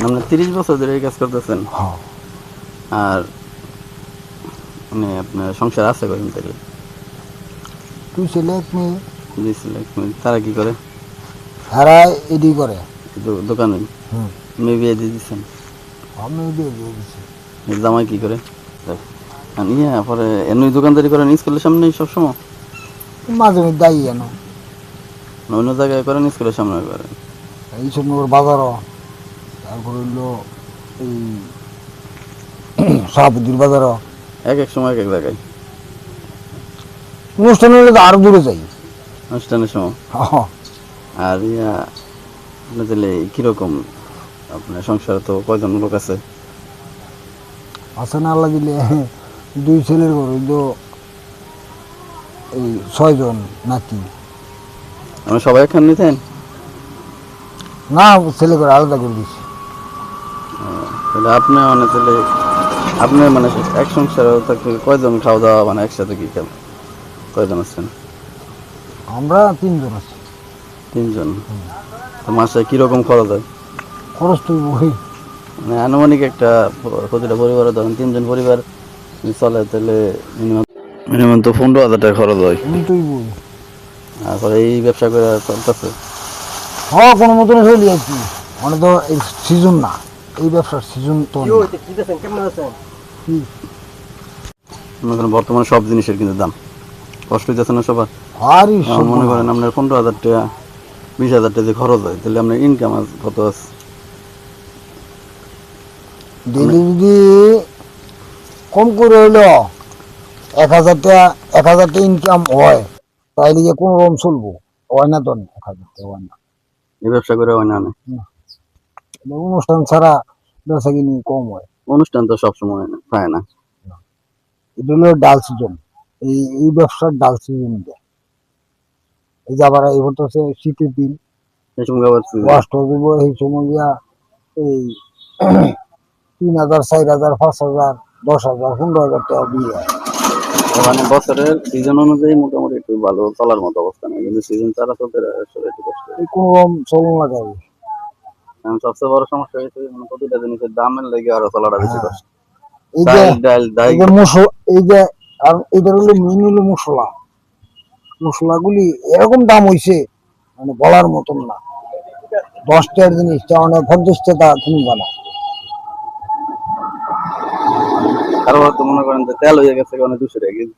আপনি 30 বছর ধরে এই কাজ করতেছেন? হ্যাঁ। আর মানে আপনার সংসার আছে কয়জন তাহলে? তুই ছেলে এক মেয়ে। দিয়েছিল তারা কি করে? হারা এডি করে। দোকানে হুম। মেয়ে বিয়ে দিয়ে দিচ্ছেন? আমি বিয়ে দিয়ে দিছি। জামাই কি করে? ইয়ে পরে এমনি দোকানদারি করেন স্কুলের সামনে সবসময়? মাঝে মধ্যে দায়ী এনো অন্য জায়গায় করেন স্কুলের সামনে করেন? এইসব নগর বাজারও, তারপর হইলো এই শাহাবুদ্দির বাজারও। এক এক সময় এক এক জায়গায় অনুষ্ঠান হলে তো আরো দূরে যাই। অনুষ্ঠানের সময়? হ্যাঁ। আর ইয়া আপনার তাহলে কীরকম আপনার সংসারে তো কয়জন লোক আছে? আছে না আল্লাহ দিলে 2 ছেলের ঘর হইলো এই 6 জন নাতি। আমরা সবাই একখান নিতেন? না, ছেলে করে আলাদা করে দিছি। তাহলে আপনি মানে তাহলে আপনি মানে এক সংসারে থাকতে কয়জন খাওয়া দাওয়া মানে একসাথে কি খান? কয়জন আছেন? আমরা 3 জন আছি। 3 জন। তো মাসে কিরকম খরচ হয়? খরচ তুই বই মানে আনুমানিক একটা প্রতিটা পরিবারে ধরেন 3 জন পরিবার চলে তাহলে মিনিমাম মিনিমাম তো 15,000 টাকা খরচ হয়। তুই বই। তারপরে এই ব্যবসা করে চলতেছে? হ্যাঁ, কোনো মতনে চলি আর কি। মানে তো এই সিজন না, এই ব্যবসার সিজন তো না। কি? বর্তমানে সব জিনিসের কিন্তু দাম, কষ্ট হইতেছে না সবার? আরে মনে করেন আপনার 15,000 টাকা 20,000 টাকা যে খরচ হয় তাহলে আপনার ইনকাম কত আছে? ডেলি যদি কম করে হইলো 1,000 টাকা, 1,000 টাকা ইনকাম হয়, তাইলে যে কোনো রকম চলবো। হয় না তো, 1,000 টাকা হয় না। এই ব্যবসা করে হয় না? অনুষ্ঠান ছাড়া বেচা কিনি কম হয়। অনুষ্ঠান তো সবসময় পায় না। এটা হলো ডাল সিজন, এই ব্যবসার ডাল সিজন। এই যে আবার এবার তো হচ্ছে শীতের দিন, এই সময় আবার কষ্ট দিব এই সময় গিয়া এই 3,000, 4,000, 5,000, 10,000, 15,000 টাকা বিয়ে হয়। মানে বছরের সিজন অনুযায়ী মোটামুটি একটু ভালো চলার মতো অবস্থা নেই, কিন্তু সিজন ছাড়া চলতে আসলে একটু কষ্ট। এই কোনো রকম চলন লাগাবে। কারণ সবচেয়ে বড় সমস্যা হয়েছে মানে প্রতিটা জিনিসের দামের লেগে আরো চলাটা বেশি হ্যাঁ, কষ্ট। এই যে ডাল ডাল এই ডাই যে এই যে আর এটার হলো মেন হলো মশলা। মশলাগুলি এরকম দাম হইছে মানে বলার মতন না। 10 টাকার জিনিসটা মানে 50 টাকা কিনবা না। কারো হয়তো মনে করেন যে তেল হয়ে গেছে অনেক 200 টাকা কেজি।